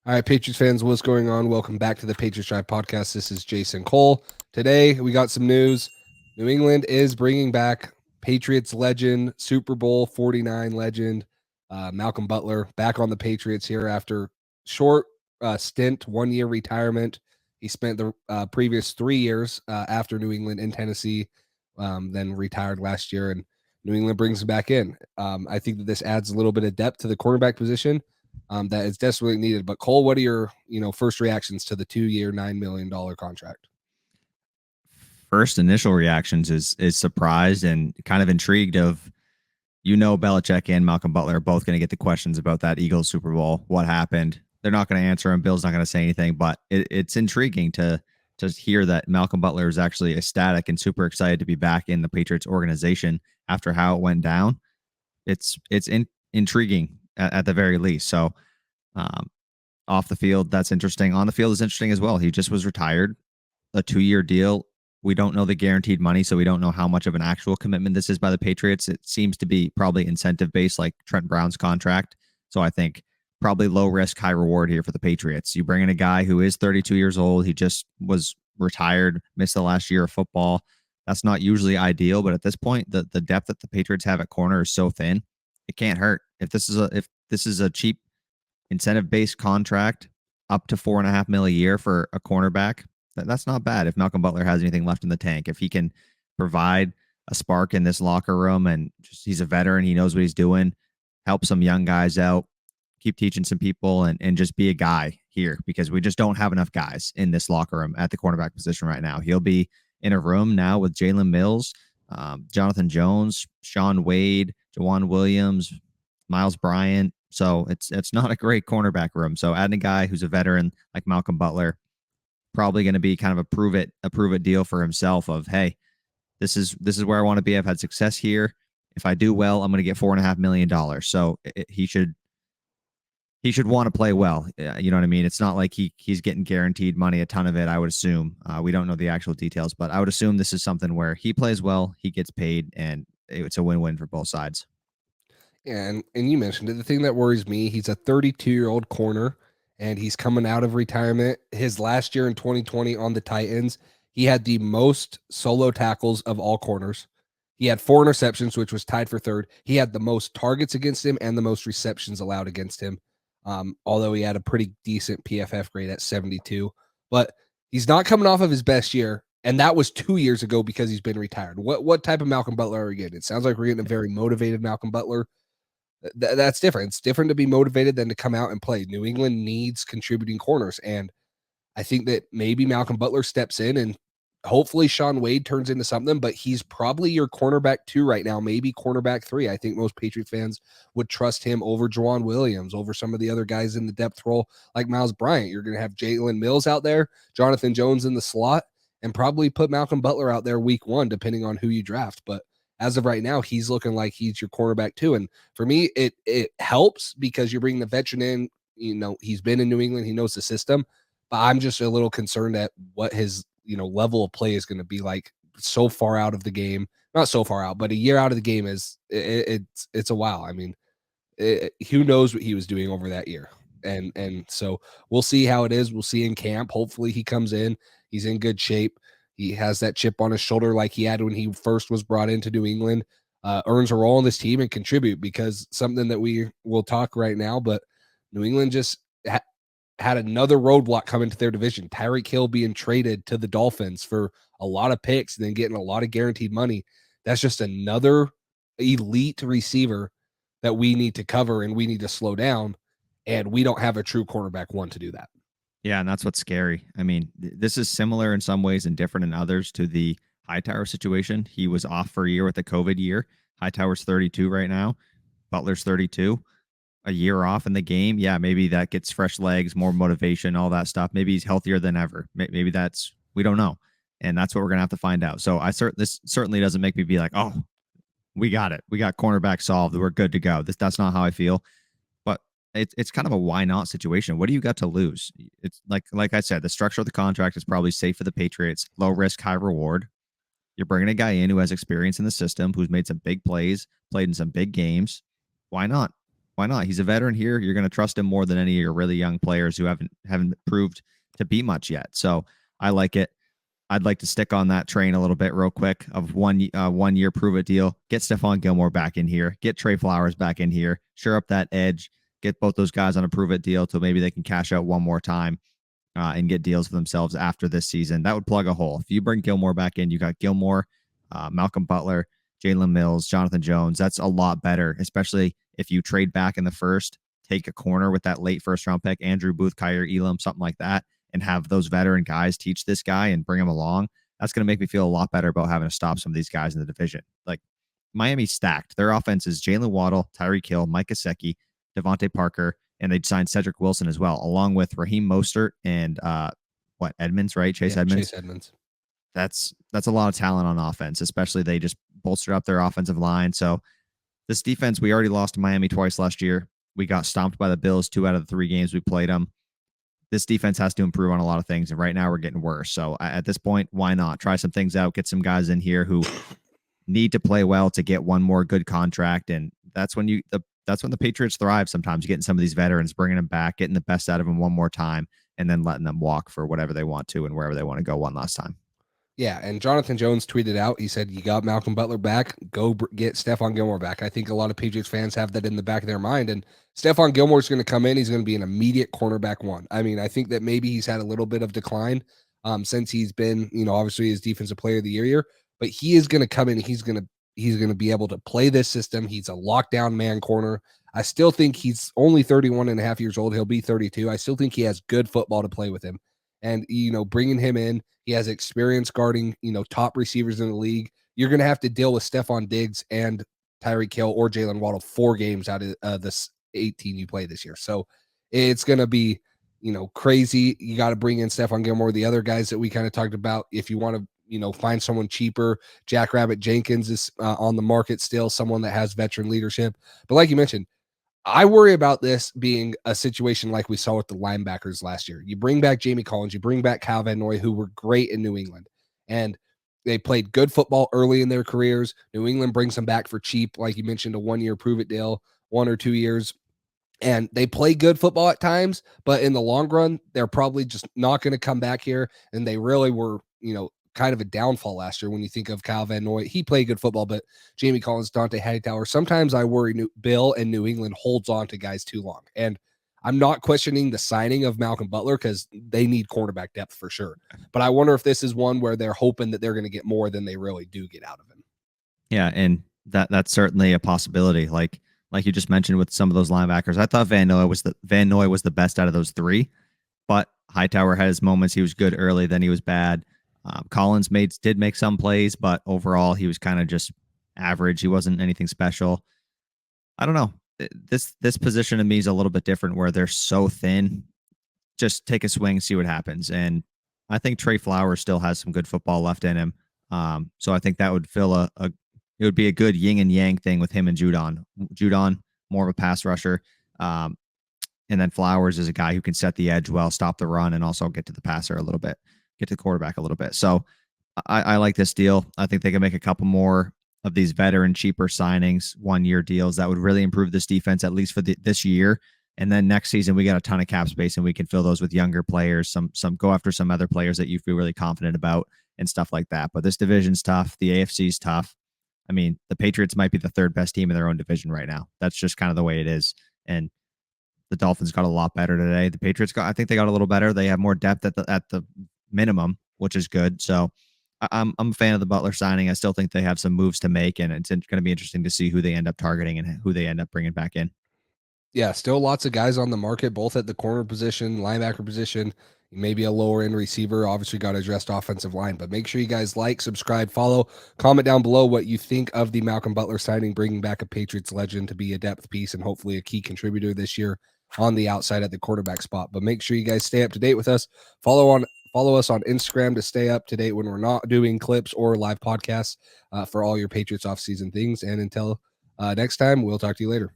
All right, Patriots fans, what's going on? Welcome back to the Patriots Drive podcast. This is Jason Cole. Today, we got some news. New England is bringing back Patriots legend, Super Bowl 49 legend, Malcom Butler, back on the Patriots here after short stint, 1 year retirement. He spent the previous 3 years after New England in Tennessee, then retired last year, and New England brings him back in. I think that this adds a little bit of depth to the cornerback position. That is desperately needed. But Cole, what are your first reactions to the 2 year, $9 million contract? First initial reactions is surprised and kind of intrigued of, Belichick and Malcom Butler are both going to get the questions about that Eagles Super Bowl. What happened? They're not going to answer them. Bill's not going to say anything, but it's intriguing to just hear that Malcom Butler is actually ecstatic and super excited to be back in the Patriots organization after how it went down. It's intriguing at the very least. So off the field, that's interesting. On the field is interesting as well. He just was retired, a 2-year deal. We don't know the guaranteed money, so we don't know how much of an actual commitment this is by the Patriots. It seems to be probably incentive-based like Trent Brown's contract. So I think probably low risk, high reward here for the Patriots. You bring in a guy who is 32 years old. He just was retired, missed the last year of football. That's not usually ideal, but at this point, the depth that the Patriots have at corner is so thin, it can't hurt. If this is a cheap incentive-based contract, up to $4.5 million a year for a cornerback, that's not bad if Malcom Butler has anything left in the tank. If he can provide a spark in this locker room and he's a veteran, he knows what he's doing, help some young guys out, keep teaching some people, and just be a guy here, because we just don't have enough guys in this locker room at the cornerback position right now. He'll be in a room now with Jalen Mills, Jonathan Jones, Sean Wade, Jawan Williams, Miles Bryant. So it's not a great cornerback room. So adding a guy who's a veteran like Malcom Butler, probably going to be kind of a prove it deal for himself of, hey, this is where I want to be. I've had success here. If I do well, I'm going to get $4.5 million. So he should want to play well. You know what I mean? It's not like he's getting guaranteed money, a ton of it, I would assume. We don't know the actual details, but I would assume this is something where he plays well, he gets paid, and it's a win-win for both sides. And you mentioned it. The thing that worries me, he's a 32-year-old corner, and he's coming out of retirement. His last year in 2020 on the Titans, he had the most solo tackles of all corners. He had 4 interceptions, which was tied for third. He had the most targets against him and the most receptions allowed against him, although he had a pretty decent PFF grade at 72. But he's not coming off of his best year, and that was 2 years ago because he's been retired. What type of Malcom Butler are we getting? It sounds like we're getting a very motivated Malcom Butler. That's different. It's different to be motivated than to come out and play. New England needs contributing corners, and I think that maybe Malcom Butler steps in and hopefully Sean Wade turns into something, but he's probably your cornerback 2 right now, maybe cornerback 3. I think most Patriots fans would trust him over Jawan Williams, over some of the other guys in the depth role like Miles Bryant. You're going to have Jalen Mills out there, Jonathan Jones in the slot, and probably put Malcom Butler out there week 1, depending on who you draft. But as of right now, he's looking like he's your cornerback 2. And for me, it helps because you're bringing the veteran in. He's been in New England. He knows the system. But I'm just a little concerned at what his level of play is going to be like so far out of the game. Not so far out, but a year out of the game is it's a while. I mean, who knows what he was doing over that year. And so we'll see how it is. We'll see in camp. Hopefully he comes in. He's in good shape. He has that chip on his shoulder like he had when he first was brought into New England, earns a role in this team and contribute, because something that we will talk right now, but New England just had another roadblock come into their division. Tyreek Hill being traded to the Dolphins for a lot of picks and then getting a lot of guaranteed money. That's just another elite receiver that we need to cover and we need to slow down. And we don't have a true cornerback 1 to do that. Yeah, and that's what's scary. I mean, this is similar in some ways and different in others to the Hightower situation. He was off for a year with the COVID year. Hightower's 32 right now. Butler's 32. A year off in the game. Yeah, maybe that gets fresh legs, more motivation, all that stuff. Maybe he's healthier than ever. Maybe we don't know. And that's what we're going to have to find out. So this certainly doesn't make me be like, oh, we got it. We got cornerback solved. We're good to go. That's not how I feel. But it's kind of a why not situation. What do you got to lose? It's like I said, the structure of the contract is probably safe for the Patriots. Low risk, high reward. You're bringing a guy in who has experience in the system, who's made some big plays, played in some big games. Why not? Why not? He's a veteran here. You're going to trust him more than any of your really young players who haven't proved to be much yet. So I like it. I'd like to stick on that train a little bit real quick of 1 year prove it deal. Get Stephon Gilmore back in here. Get Trey Flowers back in here. Shore up that edge. Get both those guys on a prove it deal till maybe they can cash out one more time and get deals for themselves after this season. That would plug a hole. If you bring Gilmore back in, you got Gilmore, Malcolm Butler, Jalen Mills, Jonathan Jones. That's a lot better, especially if you trade back in the first, take a corner with that late first round pick, Andrew Booth, Kyer Elam, something like that, and have those veteran guys teach this guy and bring him along. That's going to make me feel a lot better about having to stop some of these guys in the division. Like Miami's stacked. Their offense is Jalen Waddle, Tyreek Hill, Mike Gesicki, Devontae Parker, and they signed Cedric Wilson as well, along with Raheem Mostert and Edmonds, right? Chase Edmonds. Chase Edmonds. That's a lot of talent on offense, especially they just bolstered up their offensive line. So this defense, we already lost to Miami twice last year. We got stomped by the Bills 2 out of the 3 games we played them. This defense has to improve on a lot of things, and right now we're getting worse. So at this point, why not try some things out, get some guys in here who need to play well to get one more good contract, and that's when the Patriots thrive sometimes, getting some of these veterans, bringing them back, getting the best out of them one more time, and then letting them walk for whatever they want to and wherever they want to go one last time. Yeah, and Jonathan Jones tweeted out, he said, you got Malcolm Butler back, go get Stephon Gilmore back. I think a lot of Patriots fans have that in the back of their mind, and Stephon Gilmore is going to come in. He's going to be an immediate cornerback one. I mean, I think that maybe he's had a little bit of decline since he's been, obviously his defensive player of the year, but he is going to come in. He's going to be able to play this system. He's a lockdown man corner. I still think he's only 31 and a half years old. He'll be 32. I still think he has good football to play with him. And, bringing him in, he has experience guarding, top receivers in the league. You're going to have to deal with Stephon Diggs and Tyreek Hill or Jalen Waddle 4 games out of this 18 you play this year. So it's going to be, crazy. You got to bring in Stephon Gilmore. The other guys that we kind of talked about, if you want to, find someone cheaper, Jackrabbit Jenkins is on the market still, someone that has veteran leadership. But like you mentioned, I worry about this being a situation like we saw with the linebackers last year. You bring back Jamie Collins, you bring back Kyle Van Noy, who were great in New England, and they played good football early in their careers. New England brings them back for cheap, like you mentioned, a 1 year prove it deal, 1 or 2 years. And they play good football at times, but in the long run, they're probably just not going to come back here. And they really were, kind of a downfall last year when you think of Kyle Van Noy. He played good football, but Jamie Collins, Dante Hightower, sometimes I worry Bill and New England holds on to guys too long. And I'm not questioning the signing of Malcolm Butler because they need cornerback depth for sure. But I wonder if this is one where they're hoping that they're going to get more than they really do get out of him. Yeah, and that's certainly a possibility. Like you just mentioned with some of those linebackers, I thought Van Noy was the best out of those 3, but Hightower had his moments. He was good early, then he was bad. Collins did make some plays, but overall he was kind of just average. He wasn't anything special. I don't know. This position to me is a little bit different where they're so thin. Just take a swing, see what happens. And I think Trey Flowers still has some good football left in him. So I think that would fill it would be a good yin and yang thing with him and Judon. Judon, more of a pass rusher. And then Flowers is a guy who can set the edge well, stop the run, and also get to the passer a little bit. Get to the quarterback a little bit. So I like this deal. I think they can make a couple more of these veteran, cheaper signings, 1 year deals that would really improve this defense, at least for this year. And then next season, we got a ton of cap space and we can fill those with younger players, some go after some other players that you feel really confident about and stuff like that. But this division's tough. The AFC's tough. I mean, the Patriots might be the 3rd best team in their own division right now. That's just kind of the way it is. And the Dolphins got a lot better today. The Patriots I think they got a little better. They have more depth at the minimum, which is good. So I'm a fan of the Butler signing. I still think they have some moves to make, and it's going to be interesting to see who they end up targeting and who they end up bringing back in. Yeah, still lots of guys on the market, both at the corner position, linebacker position, maybe a lower end receiver. Obviously got to address offensive line, but make sure you guys like, subscribe, follow, comment down below what you think of the Malcolm Butler signing, bringing back a Patriots legend to be a depth piece and hopefully a key contributor this year on the outside at the quarterback spot. But make sure you guys stay up to date with us. Follow us on Instagram to stay up to date when we're not doing clips or live podcasts for all your Patriots offseason things. And until next time, we'll talk to you later.